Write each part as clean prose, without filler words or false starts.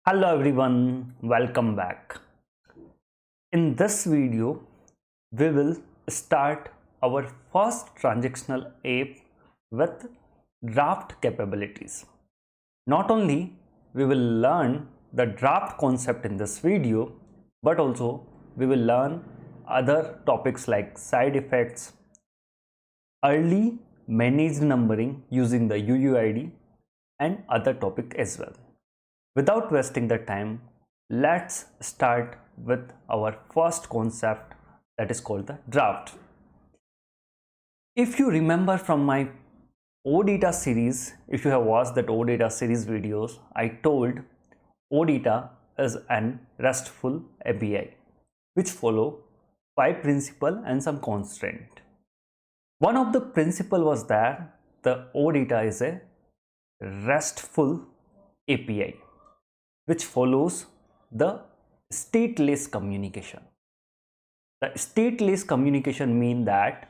Hello everyone, welcome back. In this video, we will start our first transactional app with draft capabilities. Not only we will learn the draft concept in this video, but also we will learn other topics like side effects, early managed numbering using the UUID and other topic as well. Without wasting the time, let's start with our first concept, that is called the draft. If you remember from my OData series, if you have watched that OData series videos, I told OData is an RESTful API which follow 5 principles and some constraint. One of the principle was that the OData is a RESTful API which follows the stateless communication. The stateless communication means that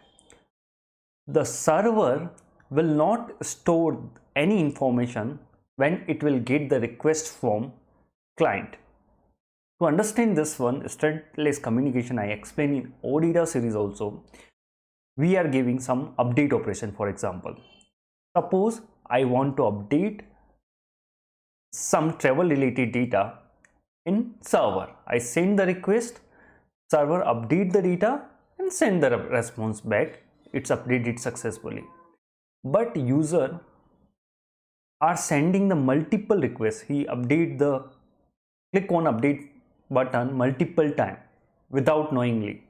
the server will not store any information when it will get the request from client. To understand this one, stateless communication, I explained in OData series also. We are giving some update operation. For example, suppose I want to update some travel related data in server. I send the request, server update the data and send the response back. It's updated successfully. But user are sending the multiple requests. He update the click on update button multiple time without knowingly.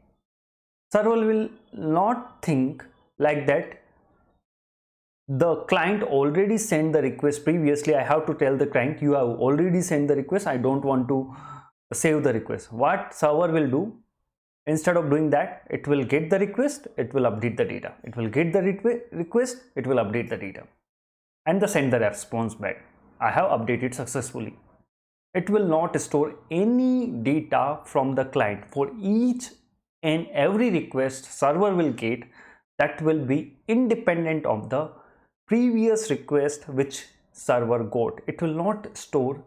Server will not think like that the client already sent the request previously. I have to tell the client you have already sent the request, I don't want to save the request. What server will do, instead of doing that, it will get the request, it will update the data, it will get the request, it will update the data and send the response back. I have updated successfully. It will not store any data from the client. For each and every request server will get, that will be independent of the previous request which server got. It will not store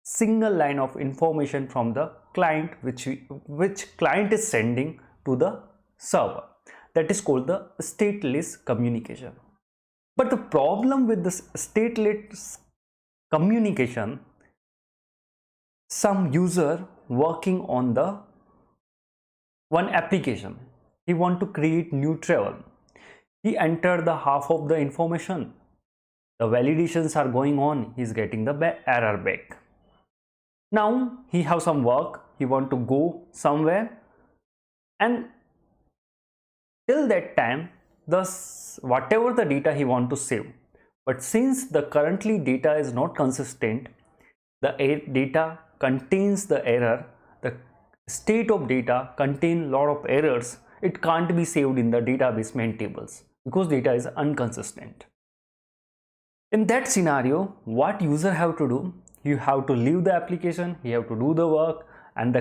single line of information from the client which client is sending to the server. That is called the stateless communication. But the problem with this stateless communication, some user working on the one application, he want to create new travel. He entered the half of the information, the validations are going on, he is getting the error back. Now he have some work, he want to go somewhere, and till that time whatever the data he want to save, but since the currently data is not consistent, the data contains the error, the state of data contain lot of errors, it can't be saved in the database main tables because data is inconsistent. In that scenario, what user have to do, you have to leave the application, he have to do the work, and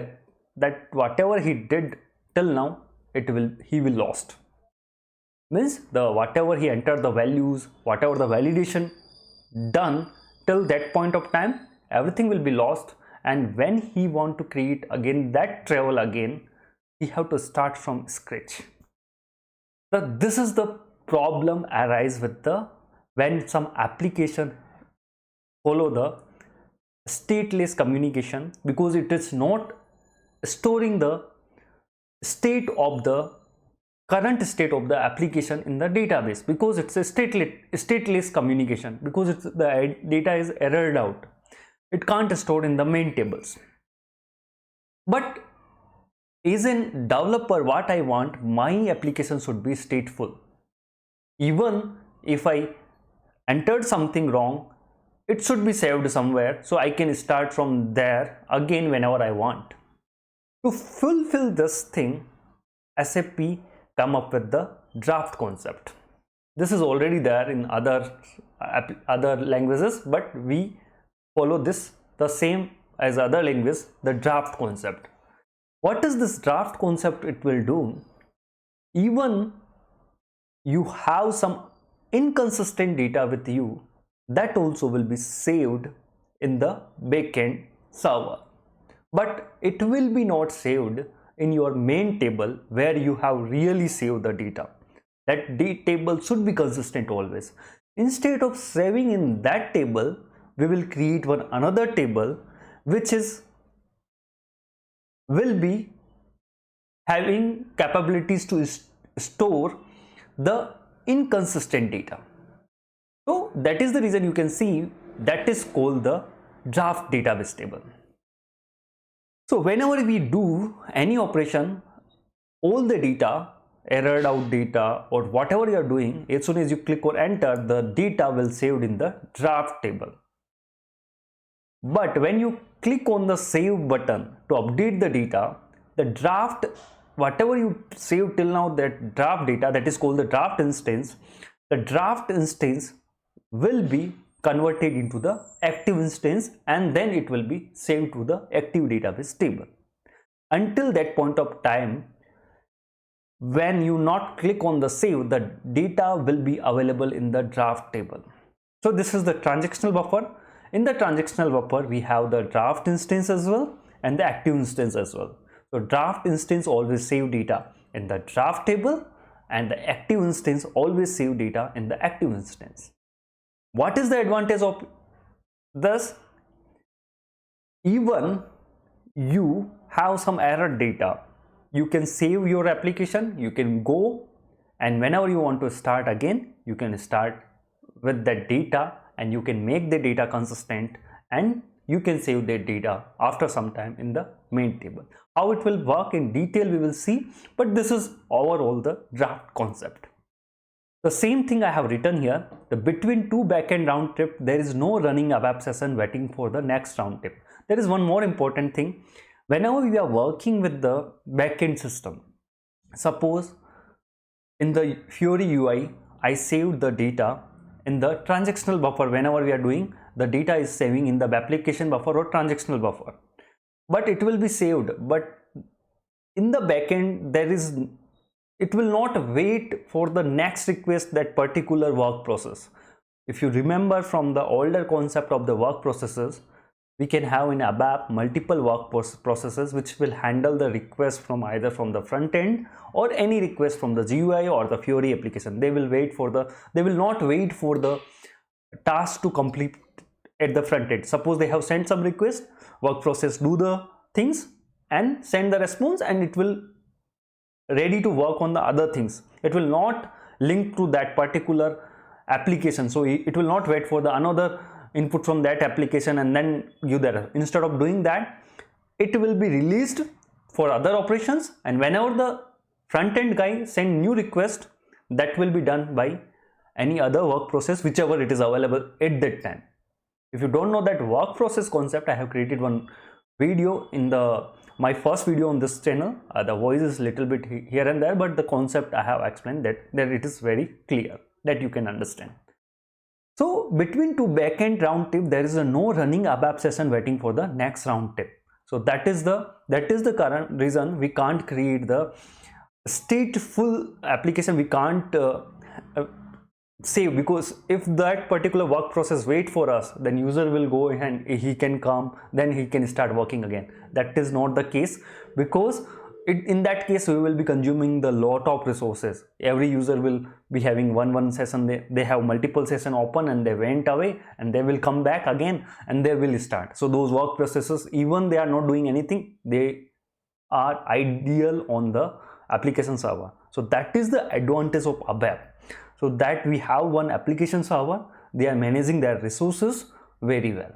that whatever he did till now, he will lost. Means the whatever he entered the values, whatever the validation done till that point of time, everything will be lost. And when he want to create again that travel again, he have to start from scratch. So this is the problem arise with the when some application follow the stateless communication, because it is not storing the current state of the application in the database, because it's a stateless communication, because the data is errored out, it can't store in the main tables. But as a developer, what I want, my application should be stateful. Even if I entered something wrong, it should be saved somewhere, so I can start from there again whenever I want. To fulfill this thing, SAP come up with the draft concept. This is already there in other languages, but we follow this the same as other languages, the draft concept. What is this draft concept? It will do, even you have some inconsistent data with you, that also will be saved in the backend server, but it will be not saved in your main table where you have really saved the data. That table should be consistent always. Instead of saving in that table, we will create another table which will be having capabilities to store the inconsistent data. So that is the reason you can see that is called the draft database table. So whenever we do any operation, all the data, errored out data or whatever you are doing, as soon as you click or enter, the data will saved in the draft table. But when you click on the save button to update the data, the draft, whatever you saved till now, that draft data, that is called the draft instance, the draft instance will be converted into the active instance, and then it will be saved to the active database table. Until that point of time, when you not click on the save, the data will be available in the draft table. So this is the transactional buffer. In the transactional buffer, we have the draft instance as well and the active instance as well. So draft instance always save data in the draft table, and the active instance always save data in the active instance. What is the advantage of this? Even you have some error data, you can save your application, you can go, and whenever you want to start again, you can start with that data, and you can make the data consistent, and you can save that data after some time in the main table. How it will work in detail we will see, but this is overall the draft concept. The same thing I have written here, the between two backend round trip, there is no running ABAP session waiting for the next round trip. There is one more important thing. Whenever we are working with the backend system, suppose in the Fiori UI, I saved the data in the transactional buffer. Whenever we are doing, the data is saving in the application buffer or transactional buffer, but it will be saved. But in the backend, it will not wait for the next request, that particular work process. If you remember from the older concept of the work processes, we can have in ABAP multiple work processes which will handle the request from either from the front end or any request from the GUI or the Fiori application. They will not wait for the task to complete at the front end. Suppose they have sent some request, work process do the things and send the response, and it will ready to work on the other things. It will not link to that particular application, so it will not wait for the another input from that application and then give that. Instead of doing that, it will be released for other operations, and whenever the front end guy send new request, that will be done by any other work process whichever it is available at that time. If you don't know that work process concept, I have created one video in my first video on this channel. The voice is little bit here and there, but the concept I have explained that it is very clear that you can understand. So between two backend round trip, there is no running ABAP session waiting for the next round trip. So that is the current reason we can't create the stateful application. We can't save, because if that particular work process wait for us, then user will go and he can come, then he can start working again. That is not the case, because in that case we will be consuming the lot of resources. Every user will be having one session, they have multiple session open and they went away and they will come back again and they will start. So those work processes, even they are not doing anything, they are ideal on the application server. So that is the advantage of ABAP. So that we have one application server, they are managing their resources very well.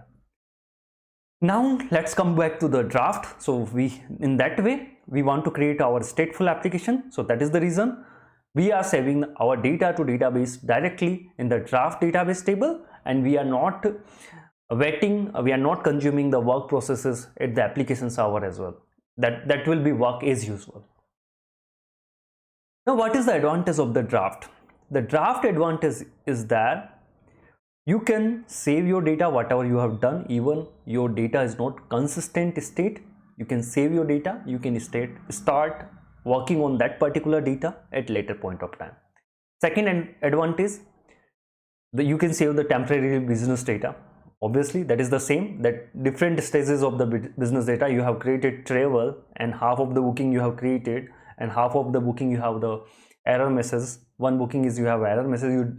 Now let's come back to the draft. So in that way we want to create our stateful application. So that is the reason we are saving our data to database directly in the draft database table, and we are not waiting, we are not consuming the work processes at the application server as well. That will be work as usual. Now what is the advantage of the draft? The draft advantage is that you can save your data, whatever you have done, even your data is not consistent state, you can save your data, you can start working on that particular data at later point of time. Second advantage, you can save the temporary business data. Obviously that is the same, that different stages of the business data. You have created travel, and half of the booking you have created, and half of the booking you have the error message. One booking is you have error message,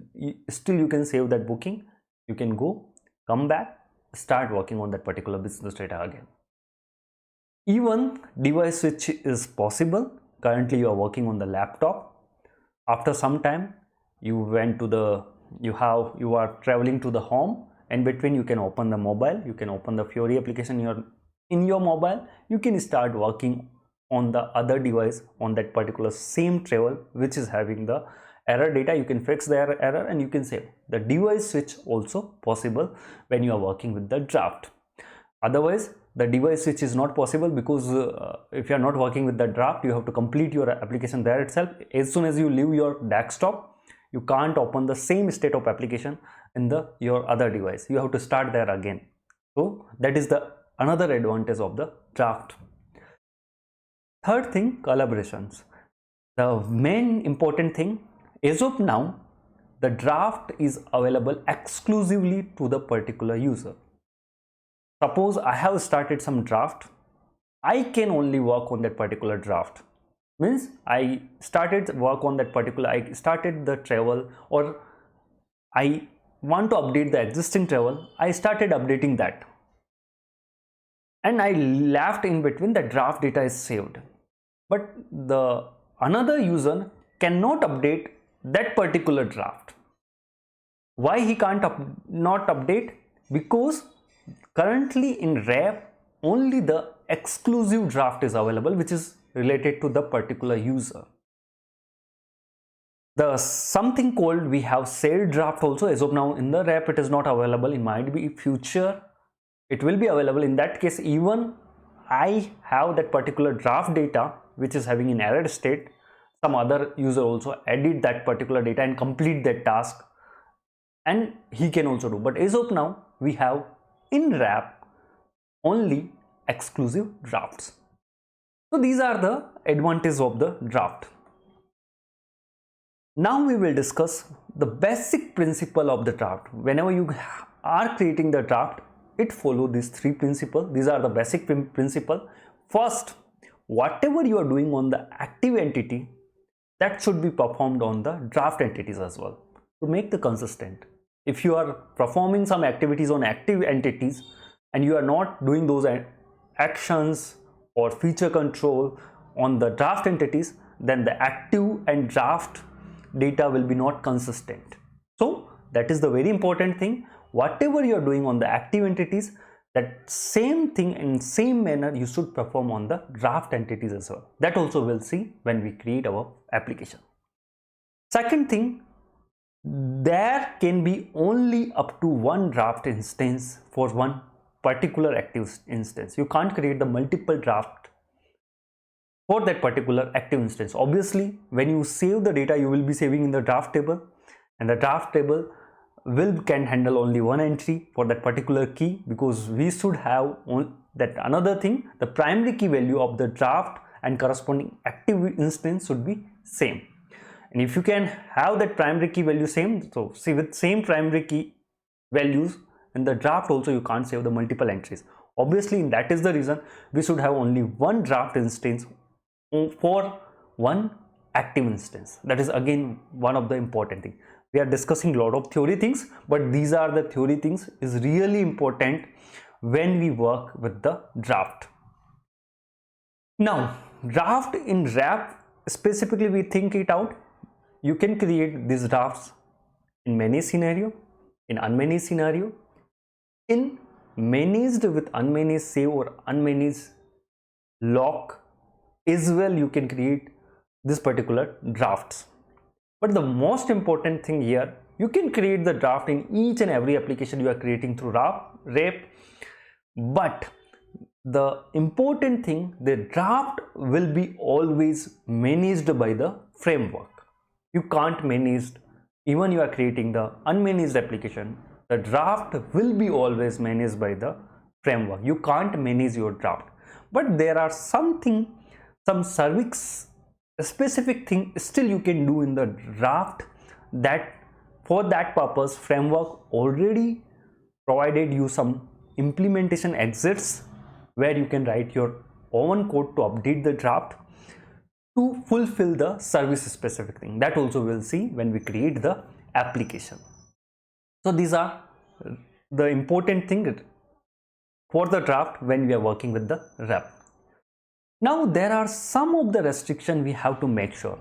still you can save that booking, you can go, come back, start working on that particular business data again. Even device switch is possible. Currently you are working on the laptop. After some time you went to the, you are traveling to the home, and between you can open the mobile, you can open the Fiori application in your mobile, you can start working on the other device on that particular same travel which is having the error data. You can fix the error and you can save. The device switch also possible when you are working with the draft. Otherwise the device switch is not possible, because if you are not working with the draft, you have to complete your application there itself. As soon as you leave your desktop, you can't open the same state of application in your other device. You have to start there again. So that is the another advantage of the draft. Third thing, collaborations. The main important thing, as of now, the draft is available exclusively to the particular user. Suppose I have started some draft, I can only work on that particular draft. Means I started work on that particular, I started the travel, or I want to update the existing travel, I started updating that, and I left in between, the draft data is saved. But the another user cannot update that particular draft. Why he can't not update? Because currently in RAP only the exclusive draft is available, which is related to the particular user. The something called, we have shared draft also. As of now in the RAP it is not available. It might be future it will be available. In that case, even I have that particular draft data which is having an error state, some other user also edit that particular data and complete that task, and he can also do. But as of now we have in RAP only exclusive drafts. So these are the advantages of the draft. Now we will discuss the basic principle of the draft. Whenever you are creating the draft, it follows these three principles. These are the basic principles. First, whatever you are doing on the active entity, that should be performed on the draft entities as well, to make the consistent. If you are performing some activities on active entities and you are not doing those actions or feature control on the draft entities, then the active and draft data will be not consistent. So that is the very important thing. Whatever you are doing on the active entities, that same thing in same manner you should perform on the draft entities as well. That also we'll see when we create our application. Second thing, there can be only up to one draft instance for one particular active instance. You can't create the multiple draft for that particular active instance. Obviously, when you save the data, you will be saving in the draft table, and the draft table can handle only one entry for that particular key, because we should have that another thing, the primary key value of the draft and corresponding active instance should be same. And if you can have that primary key value same, so see, with same primary key values in the draft also, you can't save the multiple entries. Obviously, that is the reason we should have only one draft instance for one active instance. That is again one of the important things. We are discussing a lot of theory things, but these are the theory things is really important when we work with the draft. Now, draft in RAP, specifically we think it out. You can create these drafts in managed scenario, in unmanaged scenario, in managed with unmanaged save or unmanaged lock as well. You can create this particular drafts. But the most important thing here, you can create the draft in each and every application you are creating through RAP. But the important thing, the draft will be always managed by the framework. You can't manage, even you are creating the unmanaged application, the draft will be always managed by the framework. You can't manage your draft. But there are some service specific thing still you can do in the draft, that for that purpose framework already provided you some implementation exits where you can write your own code to update the draft to fulfill the service specific thing. That also we'll see when we create the application. So these are the important thing for the draft when we are working with the RAP. Now there are some of the restrictions we have to make sure.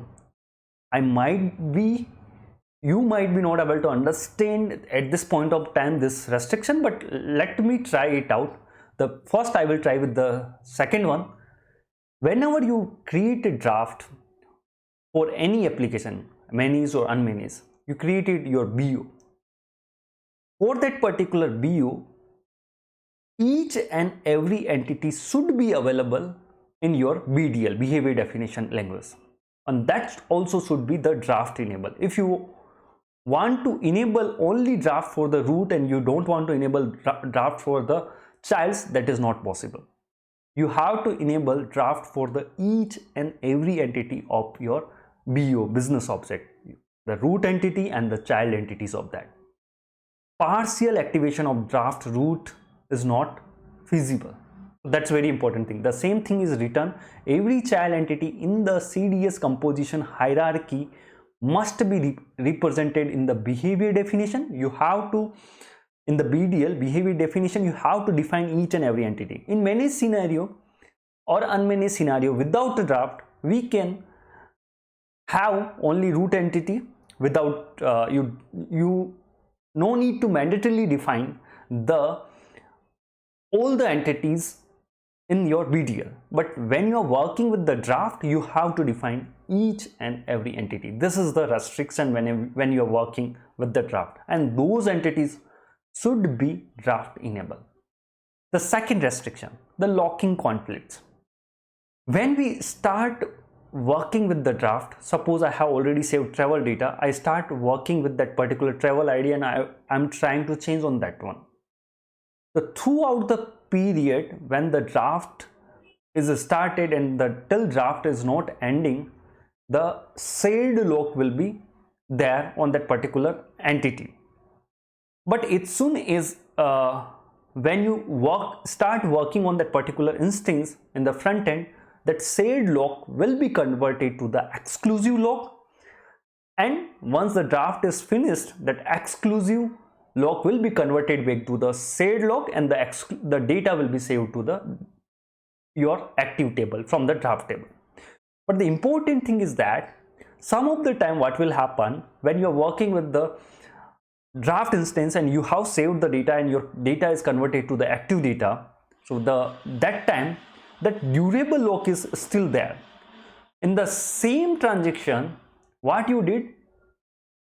You might be not able to understand at this point of time this restriction, but let me try it out. The first I will try with the second one. Whenever you create a draft for any application, managed or unmanaged, you created your BO. For that particular BO, each and every entity should be available in your BDL, behavior definition language, and that also should be the draft enable. If you want to enable only draft for the root and you don't want to enable draft for the childs, that is not possible. You have to enable draft for the each and every entity of your BO, business object, the root entity and the child entities of that. Partial activation of draft root is not feasible. That's very important thing. The same thing is written. Every child entity in the CDS composition hierarchy must be represented in the behavior definition. You have to, in the BDL behavior definition, you have to define each and every entity. In managed scenario or unmanaged scenario without a draft, we can have only root entity without you no need to mandatorily define all the entities in your BDL. But when you are working with the draft, you have to define each and every entity. This is the restriction when you are working with the draft, and those entities should be draft enabled. The second restriction, the locking conflicts. When we start working with the draft, suppose I have already saved travel data, I start working with that particular travel ID and I'm trying to change on that one. So throughout the period when the draft is started and the till draft is not ending, the saved lock will be there on that particular entity. But as soon as when you start working on that particular instance in the front end, that saved lock will be converted to the exclusive lock, and once the draft is finished, that exclusive lock will be converted back to the saved lock, and the data will be saved to your active table from the draft table. But the important thing is that some of the time what will happen when you are working with the draft instance and you have saved the data and your data is converted to the active data, so that time that durable lock is still there. In the same transaction, what you did,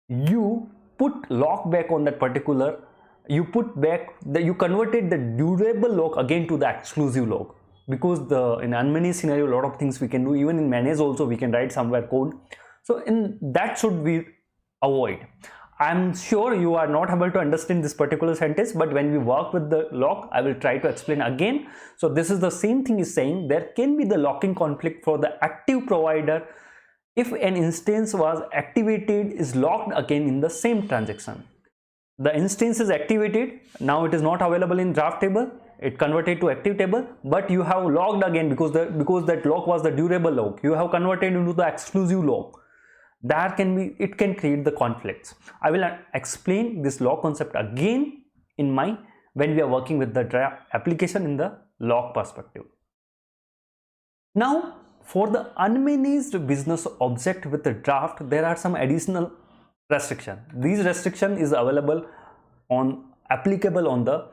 you put lock back on that particular, you converted the durable lock again to the exclusive lock, because in unmanaged scenario a lot of things we can do. Even in managed also we can write somewhere code. So in that should we avoid. I'm sure you are not able to understand this particular sentence, but when we work with the lock, I will try to explain again. So this is the same thing is saying there can be the locking conflict for the active provider if an instance was activated is locked again in the same transaction. The instance is activated, now it is not available in draft table, it converted to active table, but you have logged again because that lock was the durable lock, you have converted into the exclusive lock. It can create the conflicts. I will explain this lock concept again when we are working with the draft application in the lock perspective. Now for the unmanaged business object with the draft, there are some additional restriction. These restriction is applicable on the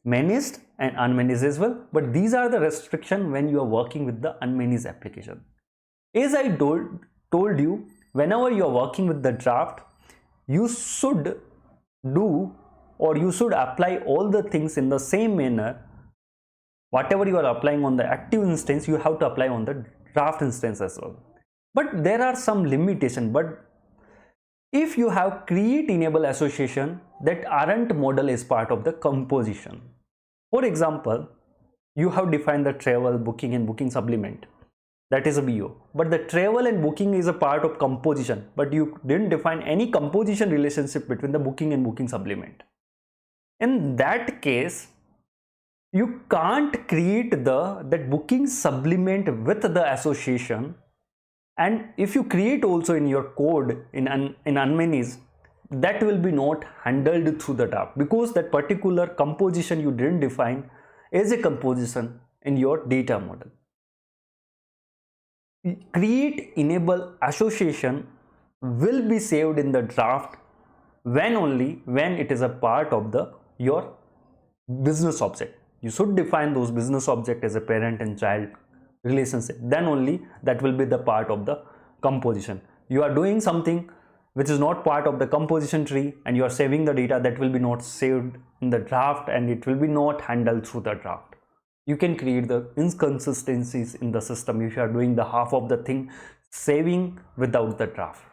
managed and unmanaged as well, but these are the restriction when you are working with the unmanaged application. As I told you, whenever you are working with the draft, you should apply all the things in the same manner. Whatever you are applying on the active instance, you have to apply on the draft instance as well. But there are some limitations. But if you have create enable association that aren't model as part of the composition, for example, you have defined the travel, booking and booking supplement, that is a BO, but the travel and booking is a part of composition, but you didn't define any composition relationship between the booking and booking supplement. In that case, you can't create that booking supplement with the association. And if you create also in your code in unmanaged, that will be not handled through the draft, because that particular composition you didn't define is a composition in your data model. Create enable association will be saved in the draft when it is a part of your business object. You should define those business object as a parent and child relationship, then only that will be the part of the composition. You are doing something which is not part of the composition tree and you are saving the data, that will be not saved in the draft and it will be not handled through the draft. You can create the inconsistencies in the system if you are doing the half of the thing saving without the draft.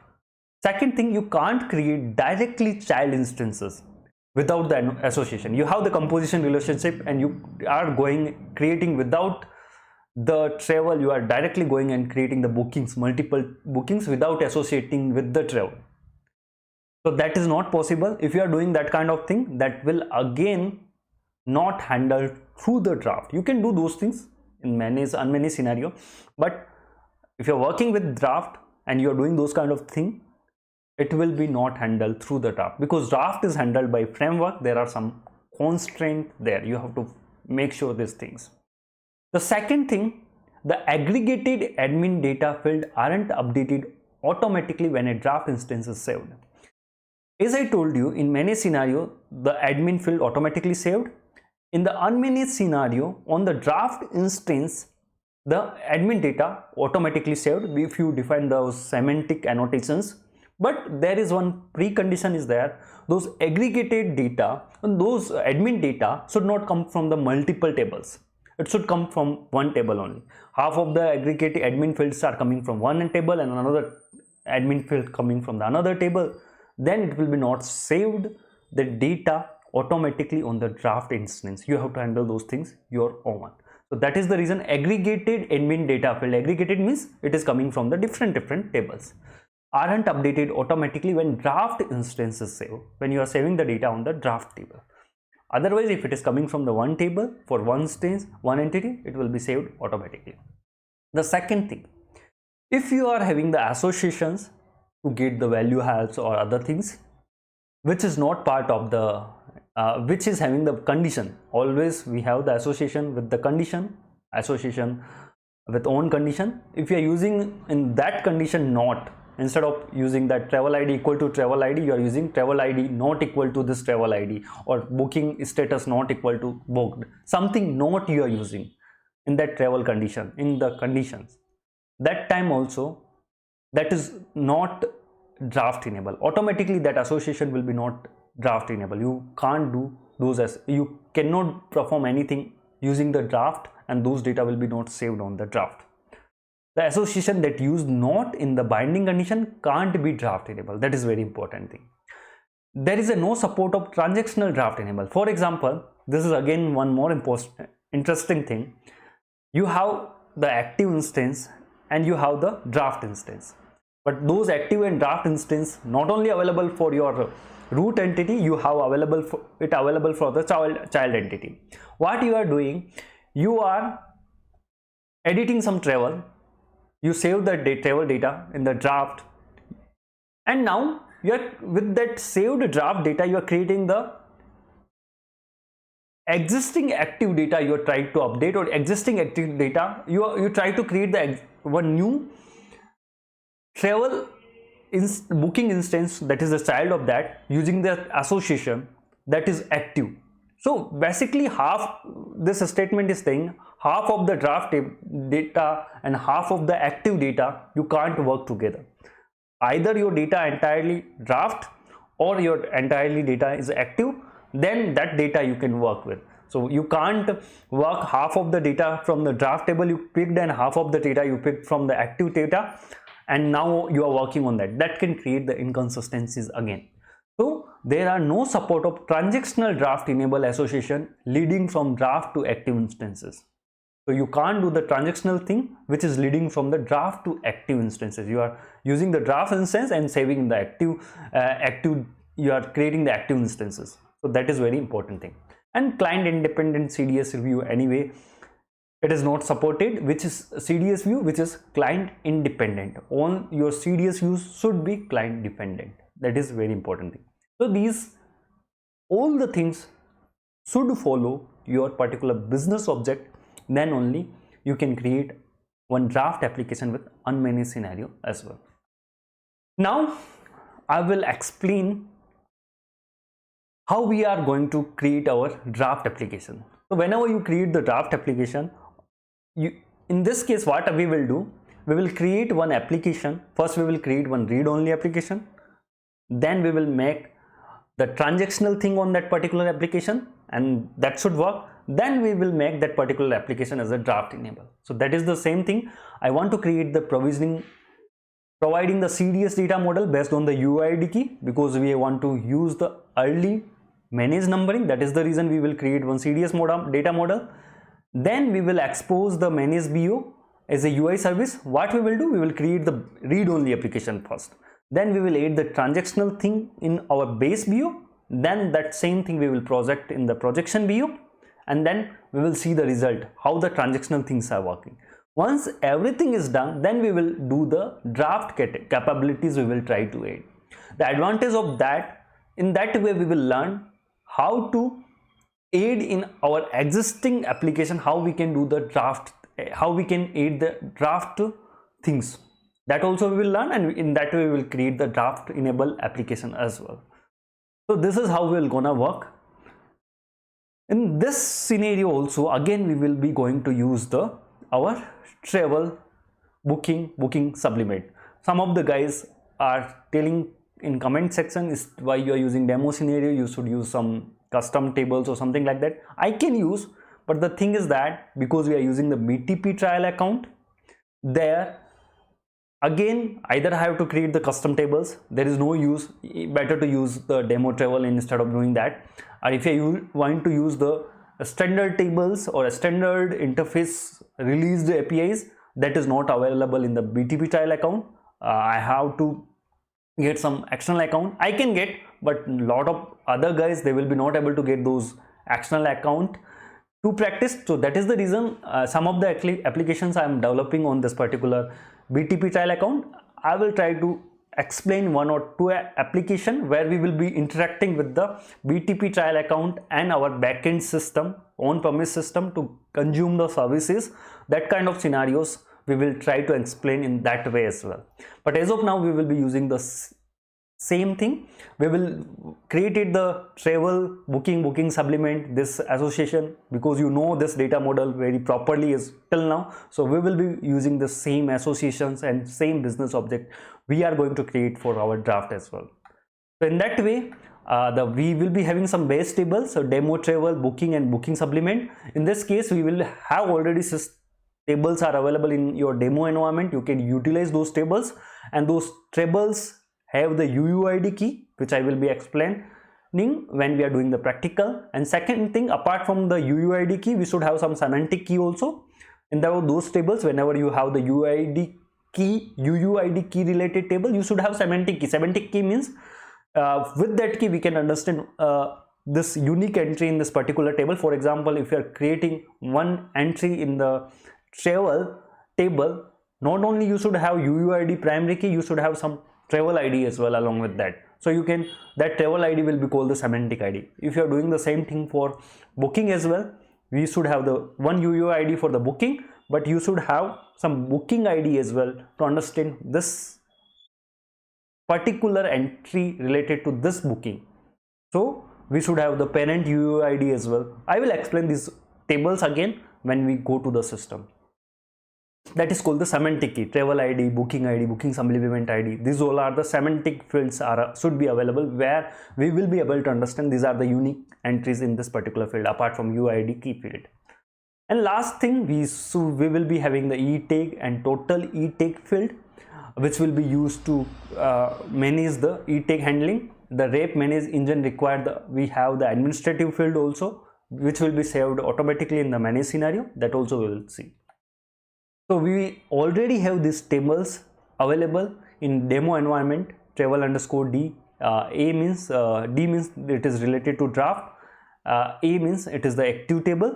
Second thing, you can't create directly child instances without the association. You have the composition relationship and you are creating without the travel, you are directly going and creating the bookings, multiple bookings without associating with the travel. So that is not possible. If you are doing that kind of thing, that will again not handled through the draft. You can do those things in unmanaged scenario, but if you're working with draft and you're doing those kind of thing, it will be not handled through the draft, because draft is handled by framework. There are some constraints there. You have to make sure these things. The second thing, the aggregated admin data field aren't updated automatically when a draft instance is saved. As I told you, in many scenarios, the admin field automatically saved. In the unmanaged scenario, on the draft instance, the admin data automatically saved if you define those semantic annotations. But there is one precondition is there. Those aggregated data and those admin data should not come from the multiple tables. It should come from one table only. Half of the aggregated admin fields are coming from one table and another admin field coming from the another table. Then it will be not saved the data automatically on the draft instance. You have to handle those things your own. So that is the reason aggregated admin data field. Aggregated means it is coming from the different tables. Aren't updated automatically when draft instance is saved, when you are saving the data on the draft table. Otherwise, if it is coming from the one table for one instance, one entity, it will be saved automatically. The second thing, if you are having the associations to get the value helps or other things, which is not part of the, which is having the condition, always we have the association with the condition, association with own condition. If you are using in that condition not, instead of using that travel ID equal to travel ID, you are using travel ID not equal to this travel ID, or booking status not equal to booked. Something not you are using in that travel condition, in the conditions. That time also, that is not draft enable. Automatically that association will be not draft enable. You can't do those, as you cannot perform anything using the draft, and those data will be not saved on the draft. The association that used not in the binding condition can't be draft enable. That is very important thing. There is no support of transactional draft enable. For example, this is again one more interesting thing. You have the active instance and you have the draft instance, but those active and draft instance not only available for your root entity, you have available for the child entity. What you are doing, you are editing some travel, you save the travel data in the draft, and now you are with that saved draft data, you are creating the existing active data you are trying to update, or existing active data you try to create the one new travel booking instance that is the child of that, using the association that is active. So basically half this statement is saying half of the draft data and half of the active data you can't work together. Either your data entirely draft or your entirely data is active, then that data you can work with. So you can't work half of the data from the draft table you picked and half of the data you picked from the active data, and now you are working on that. That can create the inconsistencies again. So there are no support of transactional draft enable association leading from draft to active instances. So you can't do the transactional thing which is leading from the draft to active instances. You are using the draft instance and saving the active, you are creating the active instances. So that is very important thing. And client independent CDS view, anyway it is not supported, which is CDS view which is client independent. On your CDS views should be client dependent. That is very important thing. So these all the things should follow your particular business object, then only you can create one draft application with unmanaged scenario as well. Now I will explain how we are going to create our draft application. So whenever you create the draft application, in this case what we will do, we will create one application. First we will create one read-only application, then we will make the transactional thing on that particular application, and that should work. Then we will make that particular application as a draft enable. So that is the same thing. I want to create the provisioning, providing the CDS data model based on the UID key, because we want to use the early managed numbering. That is the reason we will create one CDS data model. Then we will expose the managed BO as a UI service. What we will do, we will create the read-only application first. Then we will add the transactional thing in our base BO. Then that same thing we will project in the projection BO. And then we will see the result, how the transactional things are working. Once everything is done, then we will do the draft capabilities we will try to add. The advantage of that, in that way we will learn how to aid in our existing application, how we can do the draft, how we can aid the draft things. That also we will learn, and in that way we will create the draft enable application as well. So this is how we will gonna work. In this scenario also, again we will be going to use our travel booking sublimate. Some of the guys are telling in comment section is why you are using demo scenario, you should use some custom tables or something like that. I can use, but the thing is that because we are using the BTP trial account, there again either I have to create the custom tables. There is no use, better to use the demo travel instead of doing that. Or if you want to use the standard tables or a standard interface released APIs, that is not available in the BTP trial account. I have to get some external account. I can get, but a lot of other guys, they will be not able to get those external account to practice. So that is the reason some of the applications I am developing on this particular BTP trial account, I will try to explain one or two application where we will be interacting with the BTP trial account and our backend system, on-premise system, to consume the services. That kind of scenarios we will try to explain in that way as well. But as of now, we will be using the same thing. We will create the travel booking supplement, this association, because you know this data model very properly is till now. So we will be using the same associations and same business object we are going to create for our draft as well. So in that way, we will be having some base tables, so demo travel booking and booking supplement. In this case, we will have already tables are available in your demo environment. You can utilize those tables, and those tables have the UUID key, which I will be explaining when we are doing the practical. And second thing, apart from the UUID key, we should have some semantic key also in those tables. Whenever you have the UUID key related table, you should have semantic key. Semantic key means with that key we can understand this unique entry in this particular table. For example, if you are creating one entry in the travel table, not only you should have UUID primary key, you should have some travel ID as well along with that. So you can, that travel ID will be called the semantic ID. If you are doing the same thing for booking as well, we should have the one UUID for the booking, but you should have some booking ID as well to understand this particular entry related to this booking. So we should have the parent UUID as well. I will explain these tables again when we go to the system. That is called the semantic key. Travel ID, booking supplement ID. These all are the semantic fields should be available, where we will be able to understand these are the unique entries in this particular field apart from UID key field. And last thing, we will be having the e-tag and total e-tag field, which will be used to manage the e-tag handling. The RAP manage engine required we have the administrative field also, which will be saved automatically in the manage scenario. That also we will see. So we already have these tables available in demo environment, travel_d A means D means it is related to draft, A means it is the active table.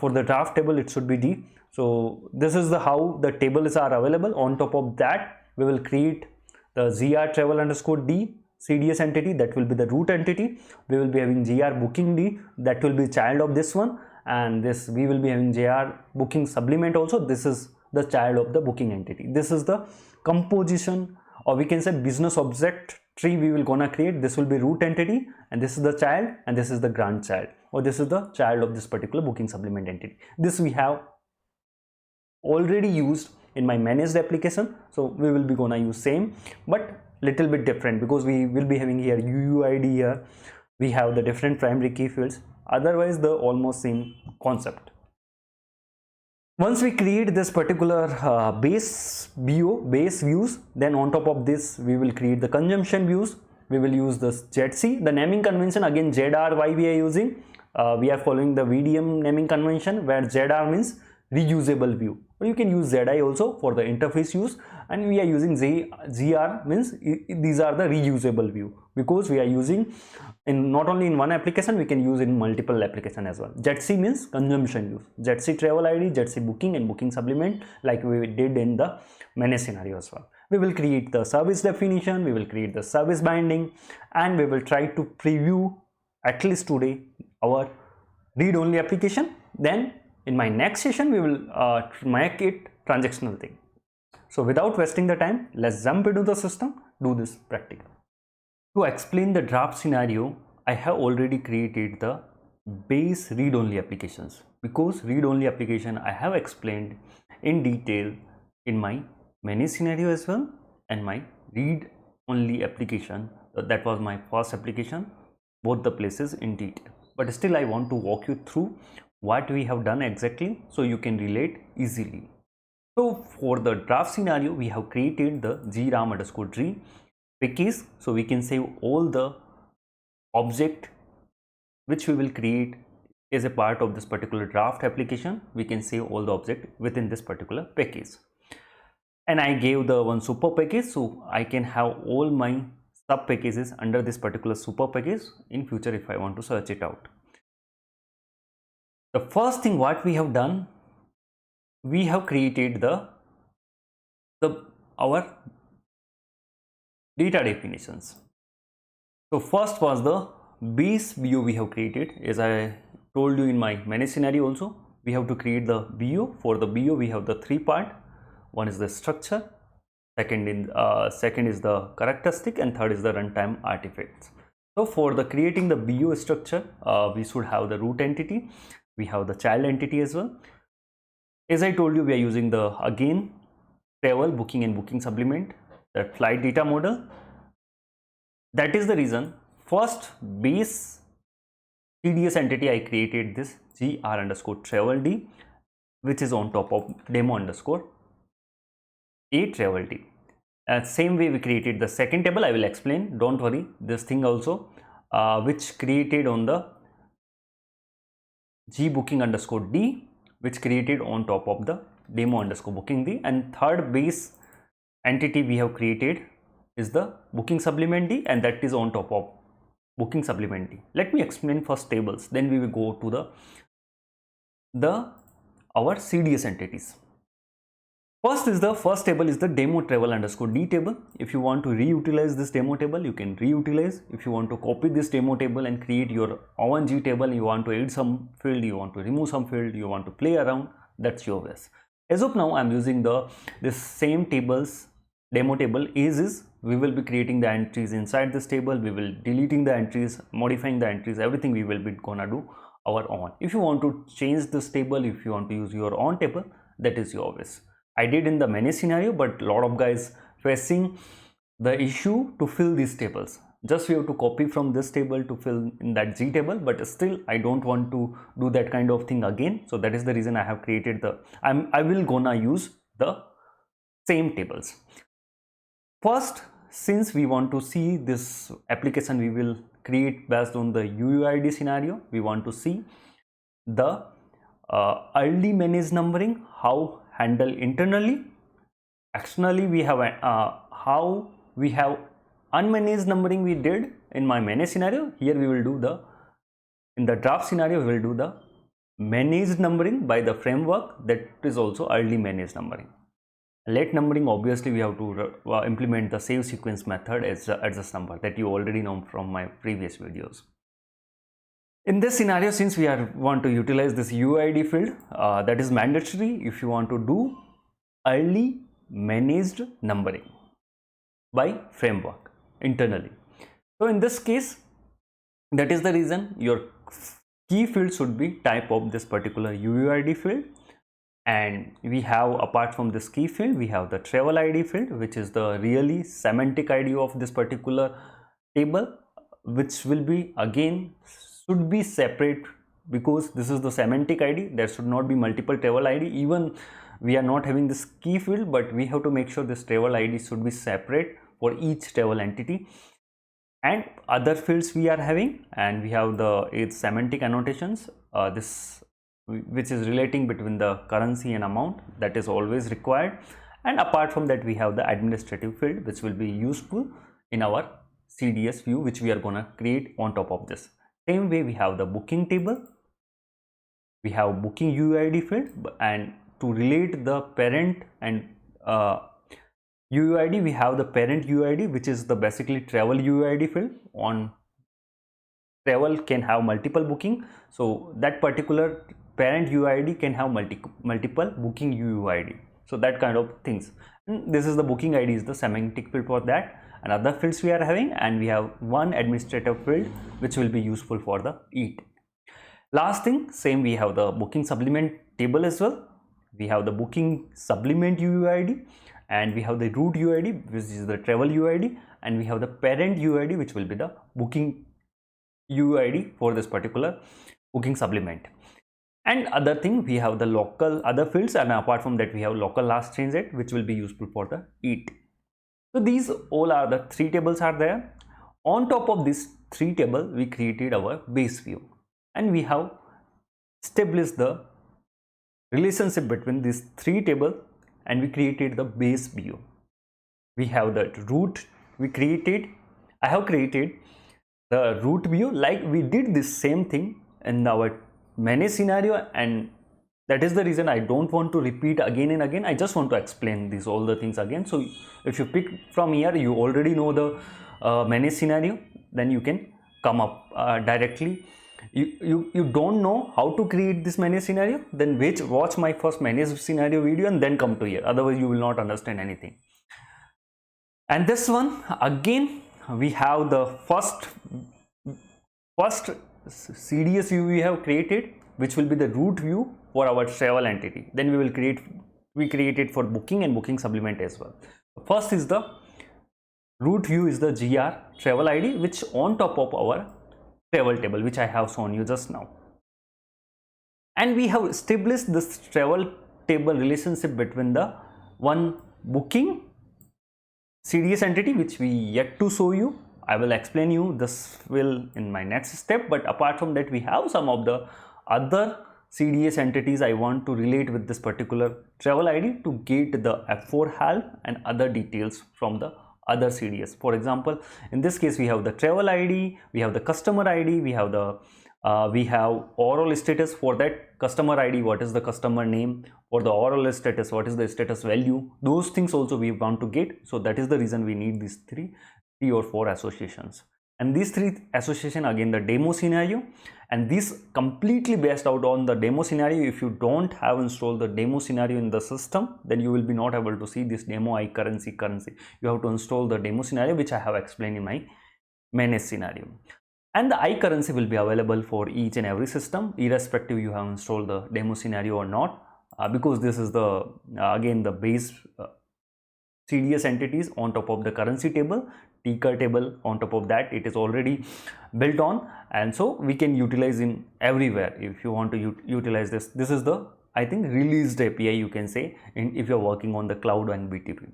For the draft table it should be D. So this is the how the tables are available. On top of that we will create the gr travel underscore D CDS entity, that will be the root entity. We will be having gr booking D, that will be child of this one, and this we will be having gr booking supplement also. This is the child of the booking entity. This is the composition, or we can say business object tree we will gonna create. This will be root entity, and this is the child, and this is the grandchild, or this is the child of this particular booking supplement entity. This we have already used in my managed application, so we will be gonna use same but little bit different, because we will be having here UUID, here we have the different primary key fields, otherwise the almost same concept. Once we create this particular base views, then on top of this we will create the consumption views. We will use this ZC, the naming convention again ZR. Why we are using, we are following the VDM naming convention, where ZR means reusable view, or you can use ZI also for the interface use, and we are using GR means these are the reusable view, because we are using in not only in one application, we can use in multiple application as well. ZC means consumption use, ZC travel ID, ZC booking, and booking supplement, like we did in the manage scenario as well. We will create the service definition, we will create the service binding, and we will try to preview at least today our read-only application. Then in my next session we will make it transactional thing. So without wasting the time, let's jump into the system, do this practical. To explain the draft scenario, I have already created the base read-only applications, because read-only application I have explained in detail in my manage scenario as well, and my read-only application, that was my first application, both the places in detail. But still I want to walk you through what we have done exactly, so you can relate easily. So for the draft scenario, we have created the gram_tree package, so we can save all the object which we will create as a part of this particular draft application. We can save all the object within this particular package, and I gave the one super package, so I can have all my sub packages under this particular super package in future if I want to search it out. The first thing what we have done, we have created our data definitions. So first was the base view we have created. As I told you in my manage scenario also, we have to create the BO. For the BO we have the three part. One is the structure, second is the characteristic, and third is the runtime artifacts. So for the creating the BO structure, we should have the root entity, we have the child entity as well. As I told you, we are using the again travel, booking, and booking supplement, the flight data model. That is the reason first base CDS entity I created this gr_travel D, which is on top of demo_a travel D. Same way we created the second table. I will explain, don't worry, this thing also which created on the gbooking_d, which created on top of the demo_booking D. And third base entity we have created is the booking supplement D, and that is on top of booking supplement D. Let me explain first tables, then we will go to our CDS entities. First table is the demo travel_d table. If you want to reutilize this demo table, you can reutilize. If you want to copy this demo table and create your own G table, you want to add some field, you want to remove some field, you want to play around, that's your wish. As of now, I'm using this same tables demo table as is. We will be creating the entries inside this table, we will deleting the entries, modifying the entries, everything we will be gonna do our own. If you want to change this table, if you want to use your own table, that is your wish. I did in the manage scenario, but a lot of guys facing the issue to fill these tables. Just we have to copy from this table to fill in that G table, but still I don't want to do that kind of thing again. So that is the reason I have created I will gonna use the same tables. First, since we want to see this application we will create based on the UUID scenario, we want to see the early managed numbering, how handle internally, externally we have how we have unmanaged numbering we did in my managed scenario. Here we will do the, in the draft scenario, we will do the managed numbering by the framework that is also early managed numbering. Late numbering, obviously we have to implement the save sequence method as the adjust number that you already know from my previous videos. In this scenario, since we want to utilize this UID field, that is mandatory if you want to do early managed numbering by framework internally. So in this case, that is the reason your key field should be type of this particular UID field. And we have, apart from this key field, we have the travel ID field, which is the really semantic ID of this particular table, which will be again should be separate, because this is the semantic ID. There should not be multiple travel ID. Even we are not having this key field, but we have to make sure this travel ID should be separate for each travel entity. And other fields we are having, and we have the semantic annotations, which is relating between the currency and amount, that is always required. And apart from that, we have the administrative field, which will be useful in our CDS view, which we are going to create on top of this. Same way, we have the booking table, we have booking UID field, and to relate the parent and UID, we have the parent UID, which is the basically travel UID field. On travel can have multiple booking, so that particular parent UID can have multiple booking UID. So that kind of things. And this is the booking ID is the semantic field for that, and other fields we are having, and we have one administrative field which will be useful for the EAT. Last thing, same, we have the booking supplement table as well. We have the booking supplement UID, and we have the root UID, which is the travel UID, and we have the parent UID, which will be the booking UID for this particular booking supplement. And other thing, we have the local other fields, and apart from that, we have local last change date, which will be useful for the EAT. So these all are the three tables are there. On top of this three table, we created our base view, and we have established the relationship between these three tables, and we created the base view. We have the root I have created the root view, like we did this same thing in our managed scenario, and that is the reason I don't want to repeat again and again. I just want to explain these all the things again. So if you pick from here, you already know the managed scenario, then you can come up directly. You don't know how to create this managed scenario, then watch my first managed scenario video and then come to here, otherwise you will not understand anything. And this one again, we have the first CDS view we have created, which will be the root view for our travel entity. Then we create it for booking and booking supplement as well. First is the root view is the GR travel ID, which on top of our travel table, which I have shown you just now. And we have established this travel table relationship between the one booking CDS entity, which we yet to show you. I will explain you this will in my next step, but apart from that, we have some of the other CDS entities I want to relate with this particular travel ID to get the F4 help and other details from the other CDS. For example, in this case, we have the travel ID, we have the customer ID, we have the oral status. For that customer ID, what is the customer name? For the oral status, what is the status value? Those things also we want to get. So that is the reason we need these three or four associations. And these three association, again the demo scenario, and this completely based out on the demo scenario. If you don't have installed the demo scenario in the system, then you will be not able to see this demo I currency. You have to install the demo scenario, which I have explained in my managed scenario. And the I currency will be available for each and every system, irrespective you have installed the demo scenario or not, because this is the again the base CDS entities on top of the currency table, ticker table on top of that. It is already built on, and so we can utilize in everywhere if you want to utilize this. This is the, I think, released API, you can say, if you're working on the cloud and BTP.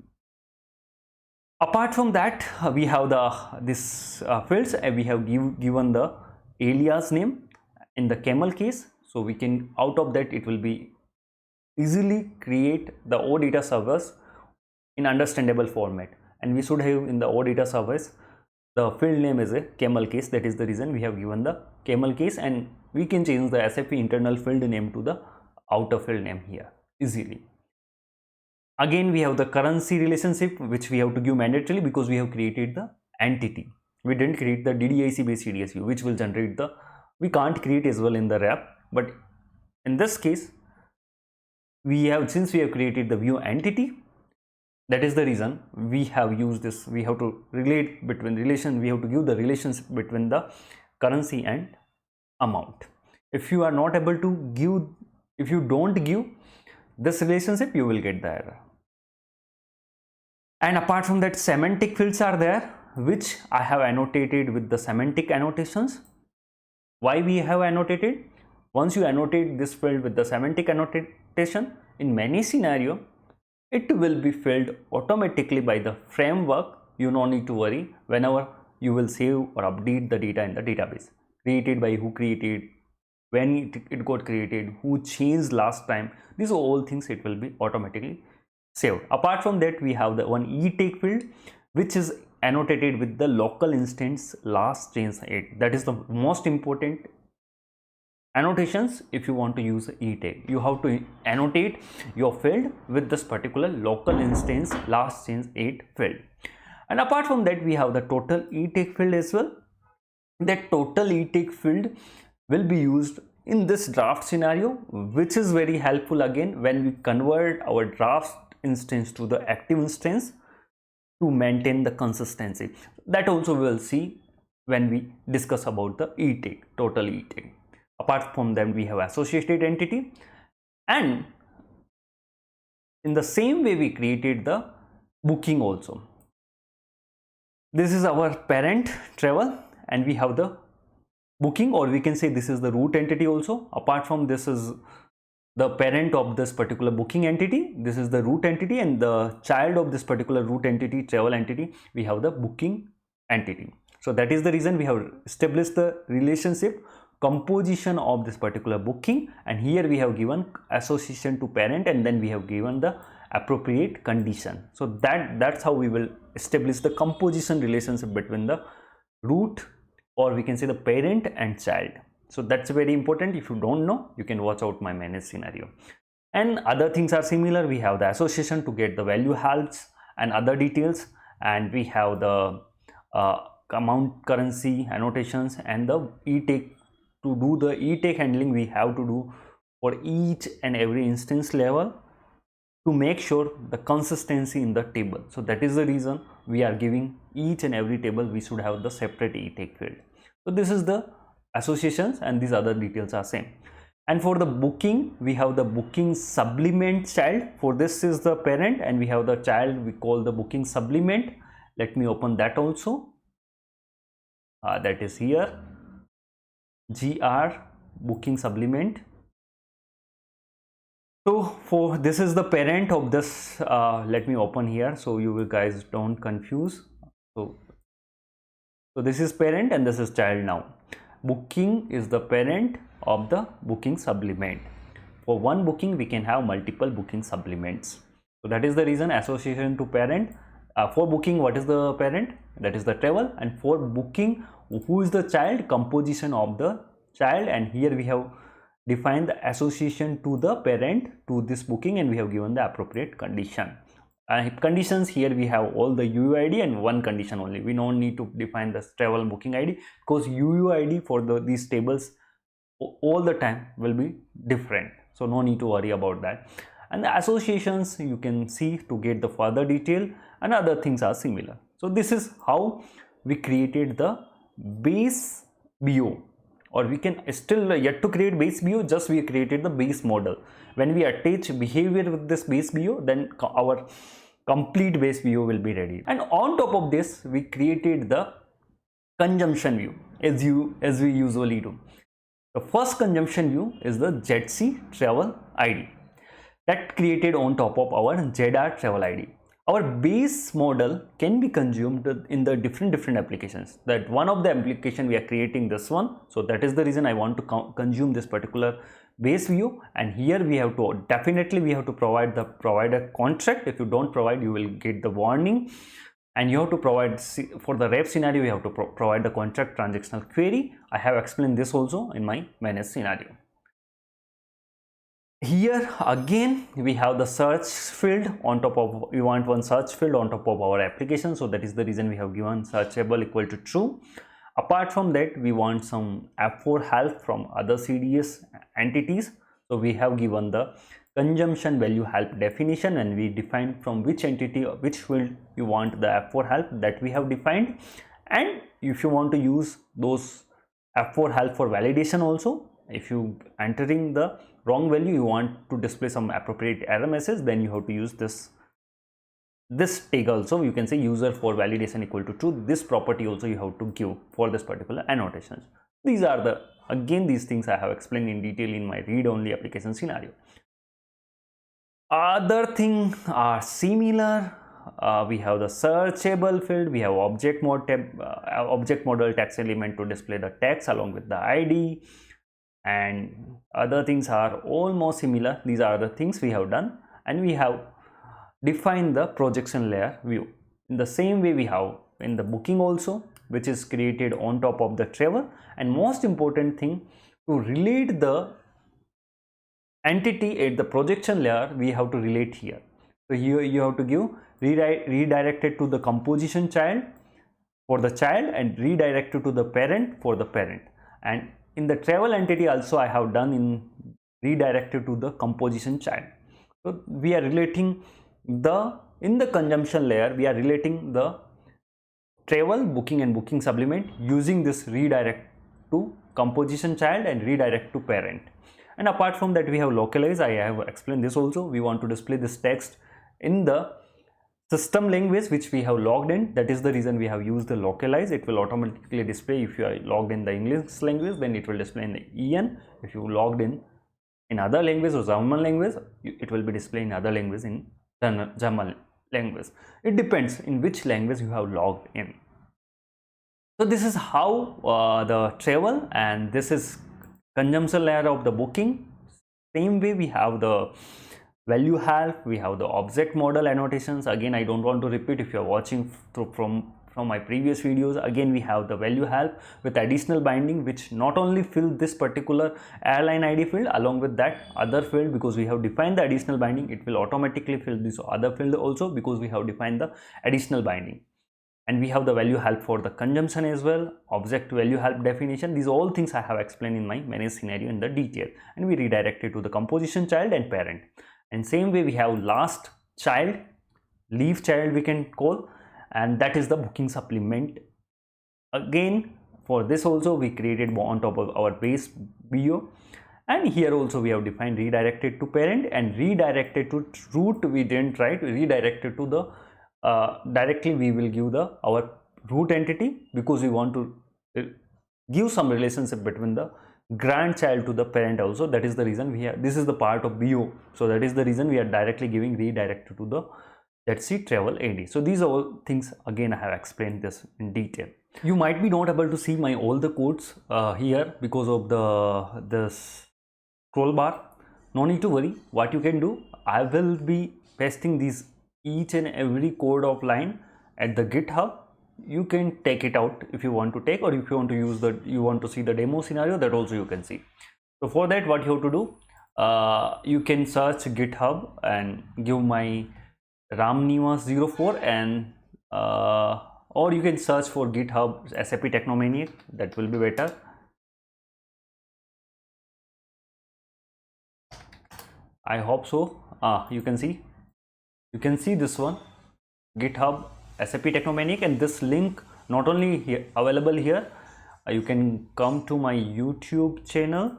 Apart from that, we have this fields, and we have given the alias name in the camel case. So we can, out of that, it will be easily create the OData servers in understandable format. And we should have in the OData servers the field name is a camel case. That is the reason we have given the camel case, and we can change the SAP internal field name to the outer field name here easily. Again, we have the currency relationship, which we have to give mandatorily because we have created the entity. We didn't create the DDIC based CDS view, which will generate the, we can't create as well in the RAP, but in this case, we have, since we have created the view entity, that is the reason we have used this. We have to relate between relation, we have to give the relations between the currency and amount. If you are not able to give, if you don't give this relationship, you will get the error. And apart from that, semantic fields are there, which I have annotated with the semantic annotations. Why we have annotated? Once you annotate this field with the semantic annotation, in many scenarios, it will be filled automatically by the framework. You don't need to worry whenever you will save or update the data in the database. Created by who created, when it got created, who changed last time. These are all things it will be automatically saved. Apart from that, we have the one e-take field, which is annotated with the local instance last change 8. That is the most important annotations. If you want to use e-take, you have to annotate your field with this particular local instance last change 8 field. And apart from that, we have the total e-take field as well. That total e-take field will be used in this draft scenario, which is very helpful again when we convert our draft instance to the active instance to maintain the consistency. That also we will see when we discuss about the e-take, total e-take. Apart from them, we have associated entity, and in the same way we created the booking also. This is our parent travel, and we have the booking, or we can say this is the root entity also. Apart from this is the parent of this particular booking entity, this is the root entity, and the child of this particular root entity, travel entity, we have the booking entity. So that is the reason we have established the relationship composition of this particular booking, and here we have given association to parent, and then we have given the appropriate condition. So that's how we will establish the composition relationship between the root, or we can say the parent and child. So that's very important. If you don't know, you can watch out my manage scenario. And other things are similar. We have the association to get the value halves and other details, and we have the amount currency annotations, and the e-take. To do the e-take handling, we have to do for each and every instance level to make sure the consistency in the table. So that is the reason we are giving each and every table we should have the separate e-take field. So this is the associations, and these other details are same. And for the booking, we have the booking supplement child. For this is the parent, and we have the child we call the booking supplement. Let me open that also. That is here, GR booking supplement. So for this is the parent of this. Let me open here so you guys don't confuse. So this is parent and this is child. Now booking is the parent of the booking supplement. For one booking we can have multiple booking supplements. So that is the reason association to parent. For booking, what is the parent? That is the travel. And for booking, who is the child? Composition of the child. And here we have defined the association to the parent to this booking, and we have given the appropriate condition. Conditions, here we have all the UUID and one condition only. We don't need to define the travel booking ID, because UUID for these tables all the time will be different. So no need to worry about that. And the associations you can see to get the further detail, and other things are similar. So this is how we created the base BO, or we can still yet to create base BO, just we created the base model. When we attach behavior with this base BO, then our complete base BO will be ready. And on top of this, we created the consumption view as we usually do. The first consumption view is the ZC travel ID, that created on top of our ZR travel ID. Our base model can be consumed in the different applications. That one of the application we are creating this one. So that is the reason I want to consume this particular base view. And here we have to definitely provide the provider contract. If you don't provide, you will get the warning. and you have to provide, for the rep scenario, you have to provide the contract transactional query. I have explained this also in my manage scenario. Here again we have the search field on top of, we want one search field on top of our application, so that is the reason we have given searchable equal to true. Apart from that, we want some F4 help from other CDS entities, so we have given the consumption value help definition, and we define from which entity or which field you want the F4 help, that we have defined. And if you want to use those F4 help for validation also, if you entering the wrong value, you want to display some appropriate error message, then you have to use this tag also. You can say user for validation equal to true. This property also you have to give for this particular annotations. These are the, again, these things I have explained in detail in my read-only application scenario. Other things are similar. We have the searchable field, we have object model text element to display the text along with the ID, and other things are almost similar. These are the things we have done, and we have defined the projection layer view. In the same way we have in the booking also, which is created on top of the travel. And most important thing, to relate the entity at the projection layer, we have to relate here. So here you have to give redirected to the composition child for the child, and redirected to the parent for the parent. And in the travel entity also I have done in redirected to the composition child. So we are relating in the consumption layer, we are relating the travel, booking and booking supplement using this redirect to composition child and redirect to parent. And apart from that, we have localize. I have explained this also. We want to display this text in the system language which we have logged in. That is the reason we have used the localize. It will automatically display. If you are logged in the English language, then it will display in the EN. If you logged in other language or German language, it will be displayed in other language, in German language. It depends in which language you have logged in. So this is how the travel, and this is consumption layer of the booking. Same way we have the value help, we have the object model annotations. Again, I don't want to repeat. If you are watching from my previous videos, again we have the value help with additional binding, which not only fill this particular airline ID field, along with that other field, because we have defined the additional binding, it will automatically fill this other field also, because we have defined the additional binding. And we have the value help for the consumption as well, object value help definition. These all things I have explained in my manage scenario in the detail, and we redirect it to the composition child and parent. And same way we have last child, leave child we can call, and that is the booking supplement. Again, for this also we created on top of our base BO, and here also we have defined redirected to parent and redirected to root. We didn't write redirected to the directly we will give the our root entity, because we want to give some relationship between the grandchild to the parent also. That is the reason we have, this is the part of BO, so that is the reason we are directly giving redirected to the, let's see, travel AD. So these are all things, again I have explained this in detail. You might be not able to see my all the codes here because of this scroll bar. No need to worry. What you can do, I will be pasting these each and every code of line at the GitHub. You can take it out if you want to take, or if you want to use you want to see the demo scenario, that also you can see. So for that, what you have to do, you can search GitHub and give my ramniwas04, and or you can search for GitHub SAP Technomaniac, that will be better. I hope so. You can see this one, GitHub SAP Technomaniac, and this link not only here available here, you can come to my YouTube channel,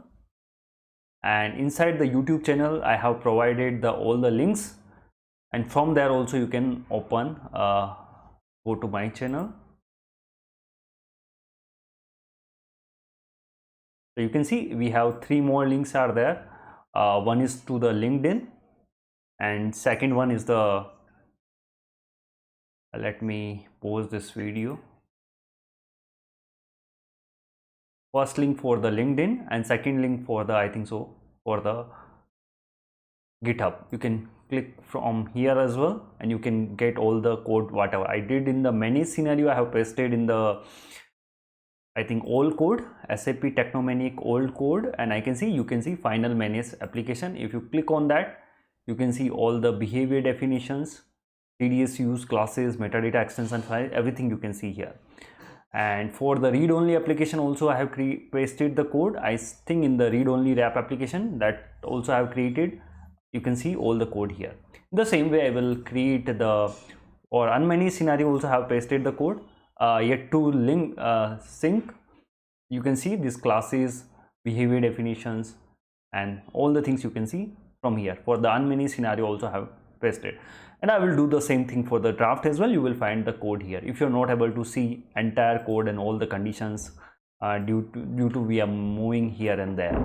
and inside the YouTube channel I have provided all the links, and from there also you can open go to my channel. So you can see we have 3 more links are there. One is to the LinkedIn, and second one is the, let me pause this video. First link for the LinkedIn, and second link for the, I think so, for the GitHub. You can click from here as well, and you can get all the code whatever I did in the manage scenario. I have pasted in the, I think, old code, SAP Technomaniac old code, and you can see final manage application. If you click on that, you can see all the behavior definitions, TDS use, classes, metadata extension file, everything you can see here. And for the read-only application also I have pasted the code. I think in the read-only RAP application that also I have created, you can see all the code here. The same way I will create the or unmanaged scenario also have pasted the code. Yet to link sync, you can see these classes, behavior definitions, and all the things you can see from here. For the unmanaged scenario also have pasted, and I will do the same thing for the draft as well. You will find the code here if you're not able to see entire code and all the conditions due to we are moving here and there.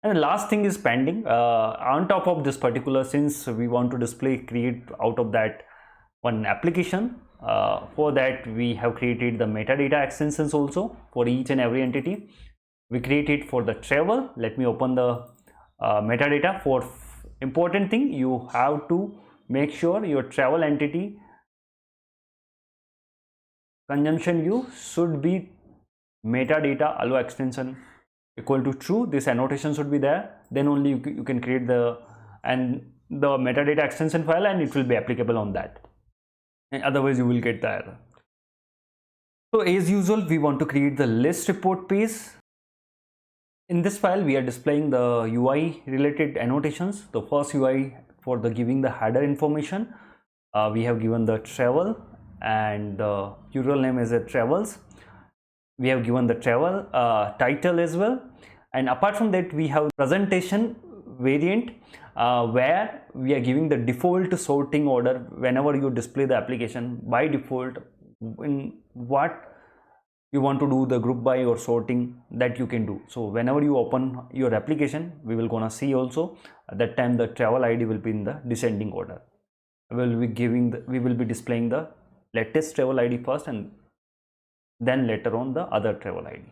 And the last thing is pending. On top of this particular, since we want to create out of that one application, for that we have created the metadata extensions also for each and every entity. We created for the travel. Let me open the metadata. For important thing, you have to make sure your travel entity consumption view should be metadata allow extension equal to true. This annotation should be there, then only you can create the metadata extension file, and it will be applicable on that, and otherwise you will get the error. So as usual, we want to create the list report page. In this file we are displaying the UI related annotations. The first UI for the giving the header information, we have given the travel, and the URL name is a travels. We have given the travel title as well, and apart from that we have presentation variant where we are giving the default sorting order. Whenever you display the application, by default in what you want to do the group by or sorting, that you can do. So whenever you open your application, we will gonna see also at that time the travel ID will be in the descending order. We will be displaying the latest travel ID first, and then later on the other travel ID.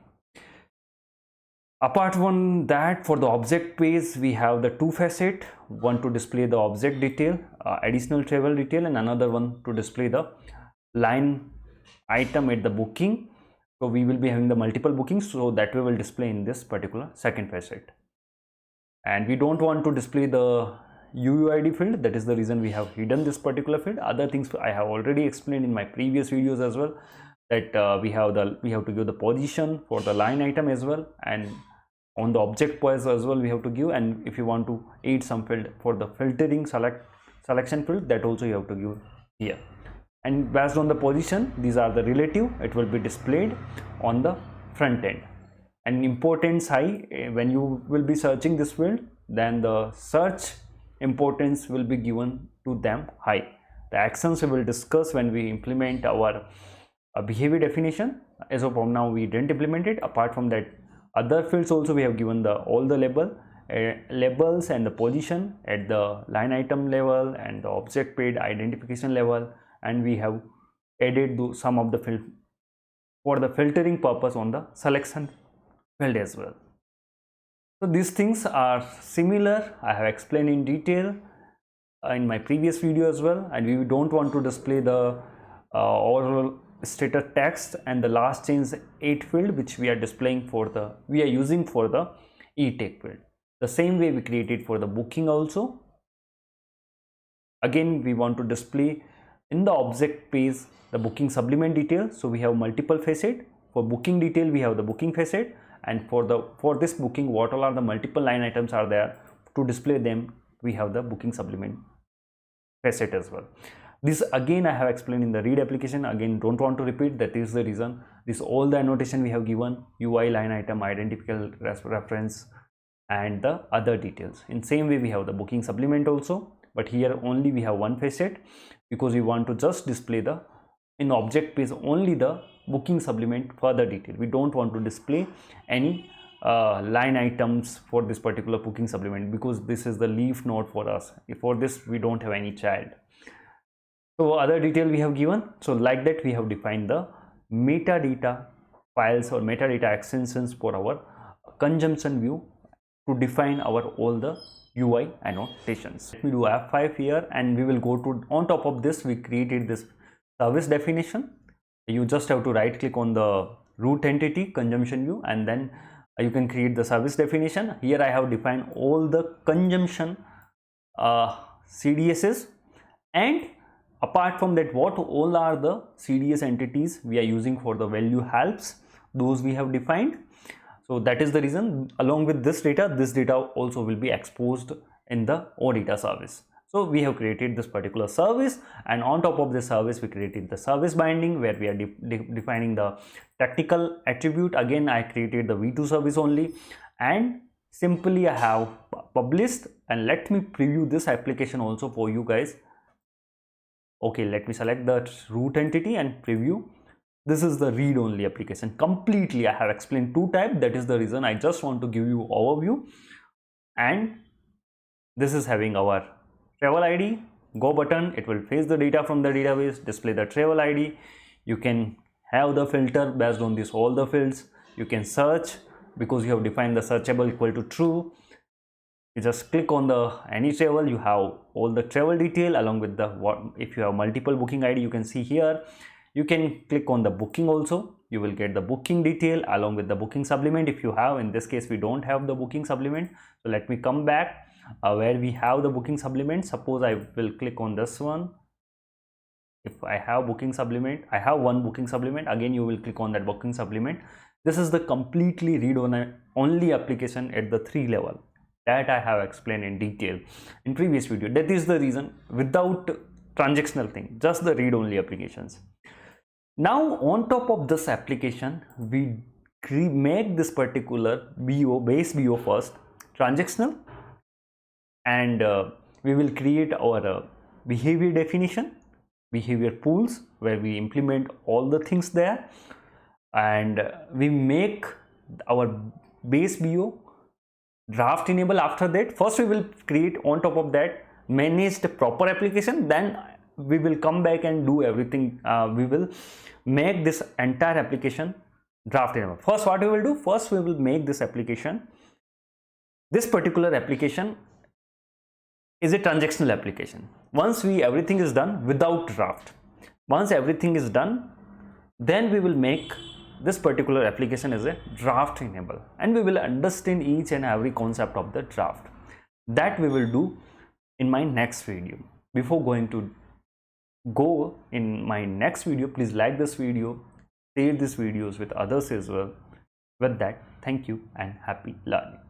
Apart from that, for the object page we have the two facet, one to display the object detail, additional travel detail, and another one to display the line item at the booking. So we will be having the multiple bookings, so that we will display in this particular second facet. And we don't want to display the UUID field, that is the reason we have hidden this particular field. Other things I have already explained in my previous videos as well, that we have to give the position for the line item as well, and on the object page as well we have to give. And if you want to add some field for the filtering selection field, that also you have to give here. And based on the position, these are the relative, it will be displayed on the front end. And importance high, when you will be searching this field, then the search importance will be given to them high. The actions we will discuss when we implement our behavior definition. As of now we didn't implement it. Apart from that, other fields also we have given all the labels and the position at the line item level and the object page identification level, and we have added some of the field for the filtering purpose on the selection field as well. So these things are similar, I have explained in detail in my previous video as well. And we don't want to display the overall status text and the last change 8 field, which we are using for the e-take field. The same way we created for the booking also. Again, we want to display in the object page the booking supplement detail. So we have multiple facet. For booking detail we have the booking facet, and for this booking, what all are the multiple line items are there, to display them we have the booking supplement facet as well. This again I have explained in the read application. Again, don't want to repeat, that is the reason. This all the annotation we have given, UI, line item, identical reference, and the other details. In same way we have the booking supplement also, but here only we have one facet, because we want to just display in object page only the booking supplement further detail. We don't want to display any line items for this particular booking supplement, because this is the leaf node for us. For this we don't have any child. So other detail we have given. So like that we have defined the metadata files or metadata extensions for our consumption view to define our all the UI annotations. Let me do F5 here, and we will go to, on top of this we created this service definition. You just have to right click on the root entity consumption view, and then you can create the service definition. Here I have defined all the consumption CDSs, and apart from that, what all are the CDS entities we are using for the value helps, those we have defined. So that is the reason, along with this data also will be exposed in the OData service. So we have created this particular service, and on top of this service we created the service binding, where we are defining the technical attribute. Again, I created the V2 service only, and simply I have published. And let me preview this application also for you guys. Okay, let me select the root entity and preview. This is the read-only application. Completely I have explained two types. That is the reason I just want to give you overview. And this is having our travel ID, go button. It will fetch the data from the database, display the travel ID. You can have the filter based on this, all the fields. You can search, because you have defined the searchable equal to true. You just click on the any travel, you have all the travel detail along with the if you have multiple booking ID, you can see here. You can click on the booking also, you will get the booking detail along with the booking supplement if you have. In this case we don't have the booking supplement, so let me come back where we have the booking supplement. Suppose I will click on this one. If I have booking supplement, I have one booking supplement. Again, you will click on that booking supplement. This is the completely read-only application at the 3 level that I have explained in detail in previous video. That is the reason, without transactional thing, just the read-only applications. Now on top of this application, we make this particular BO, base BO first, transactional, and we will create our behavior definition, behavior pools, where we implement all the things there, and we make our base BO draft enable. After that, first we will create on top of that managed proper application, then we will come back and do everything. We will make this entire application draft enable. First, what we will do, first we will make this application, this particular application is a transactional application. Once everything is done without draft, once everything is done, then we will make this particular application as a draft enable, and we will understand each and every concept of the draft. That we will do in my next video. Before going to go in my next video, please like this video, share these videos with others as well. With that, thank you and happy learning.